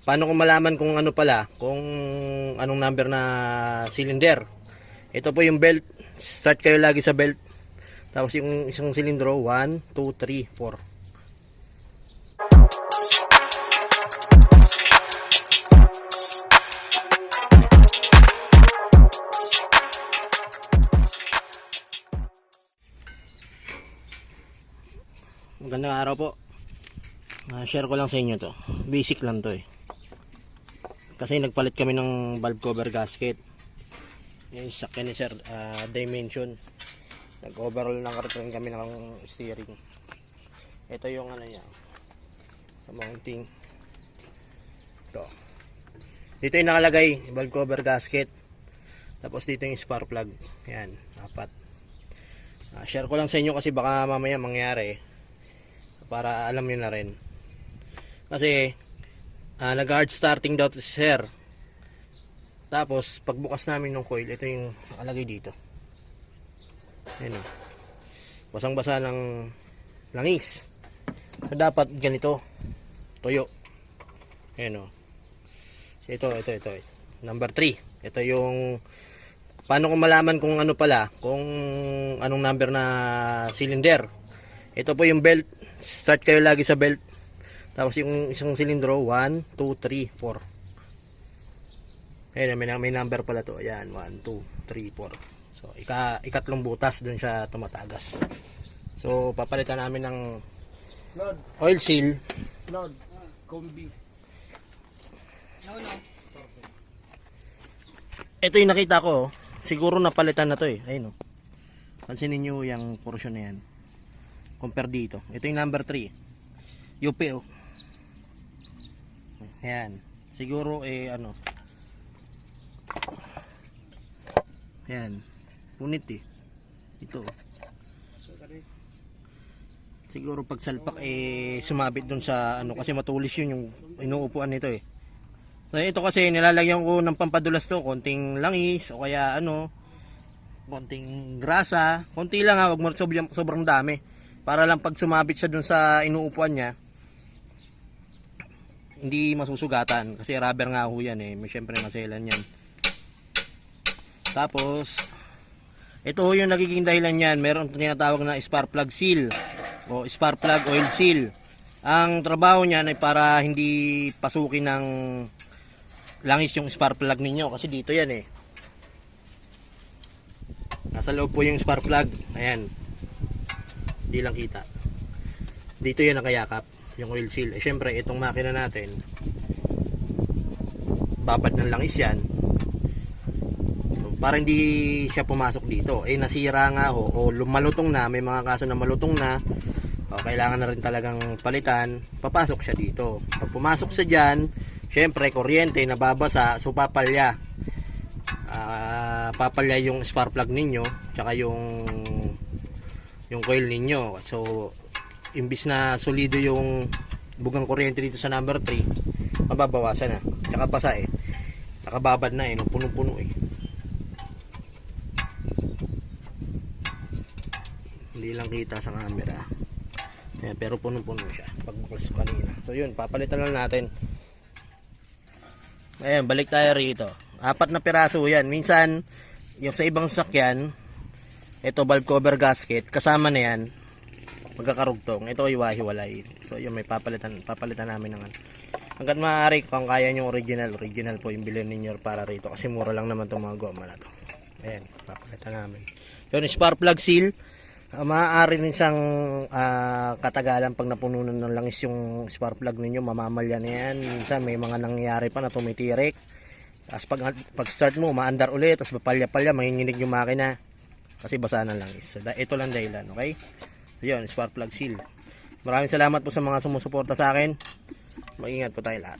Paano ko malaman kung ano pala, kung anong number na cylinder? Ito po yung belt. Start kayo lagi sa belt. Tapos yung isang silindro, 1, 2, 3, 4. Magandang araw po. Share ko lang sa inyo to. Basic lang to eh. Kasi nagpalit kami ng valve cover gasket. Yung sakyan ni Sir Dimension. Nag-overall ng karton kami ng steering. Ito yung ano niya. Mounting. Ito. Dito yung nakalagay, valve cover gasket. Tapos dito yung spark plug. Yan, 4. Share ko lang sa inyo kasi baka mamaya mangyari para alam niyo na rin. Kasi nag-hard starting daw to Sir. Tapos pagbukas namin ng coil, ito yung nakalagay dito. Ayan o. Basang-basa ng langis. So, dapat ganito. Toyo. Ayan o. Ito. Number 3. Ito yung paano ko malaman kung ano pala, kung anong number na cylinder. Ito po yung belt. Start kayo lagi sa belt. Tapos yung isang silindro, 1, 2, 3, 4. Ayan, may number pala to. Ayan, 1, 2, 3, 4. So, ikatlong butas dun siya tumatagas. So, papalitan namin ng oil seal. Kombi. Ito yung nakita ko. Siguro napalitan na to eh. Ayun o. Pansinin nyo yung portion na yan. Compare dito. Ito yung number 3. UP o. Ayan. Siguro ano. Ayan. Punit eh. Ito. Siguro pag salpak sumabit dun sa ano kasi matulis yun yung inuupuan nito eh. So ito kasi nilalagyan ko ng pampadulas to, konting langis o kaya ano, konting grasa, konti lang wag mo sobrang dami para lang pag sumabit siya dun sa inuupuan niya hindi masusugatan kasi rubber nga ho yan eh, syempre maselan yan. Tapos ito ho yung nagiging dahilan yan, meron tinatawag na spark plug seal o spark plug oil seal. Ang trabaho niyan ay para hindi pasukin ng langis yung spark plug ninyo kasi dito yan eh. Nasa loob po yung spark plug. Ayan. Hindi lang kita. Dito yan nakayakap yung oil seal. Syempre itong makina natin babad ng langis yan. So, para hindi siya pumasok dito. Nasira nga ho o malutong na. May mga kaso na malutong na. O, kailangan na rin talagang palitan. Papasok siya dito. Pag pumasok siya dyan, syempre kuryente nababasa, so papalya. Papalya yung spark plug ninyo tsaka yung coil ninyo. So imbis na solido yung bugang kuryente dito sa number 3, mababawasan na. Tsaka basa eh. Nakababad na eh, punong-puno eh. Hindi lang kita sa camera. Ayan, pero punong-puno siya pagbukas kanina. So yun, papalitan lang natin. Ayan, balik tayo rito. 4 na piraso yan. Minsan, yung sa ibang sakyan, ito valve cover gasket, kasama na yan. Magkakarugtong. Ito iwahiwalay. So yun, may papalitan namin ng ano. Hanggat maaari, kung kaya nyo original po yung bilhin ninyo para rito. Kasi mura lang naman itong mga goma na to. Ayan, papalitan namin. Yun, spark plug seal. Maaari rin siyang katagalan pag napununan ng langis yung spark plug ninyo, mamamalya na yan. Minsan may mga nangyayari pa na tumitirik. Tapos pag start mo, maandar ulit, tapos mapalya-palya, manginginig yung makina. Kasi basa ng langis. So, ito lang dahilan, okay? So, yun, spark plug seal. Maraming salamat po sa mga sumusuporta sa akin. Mag-ingat po tayo lahat.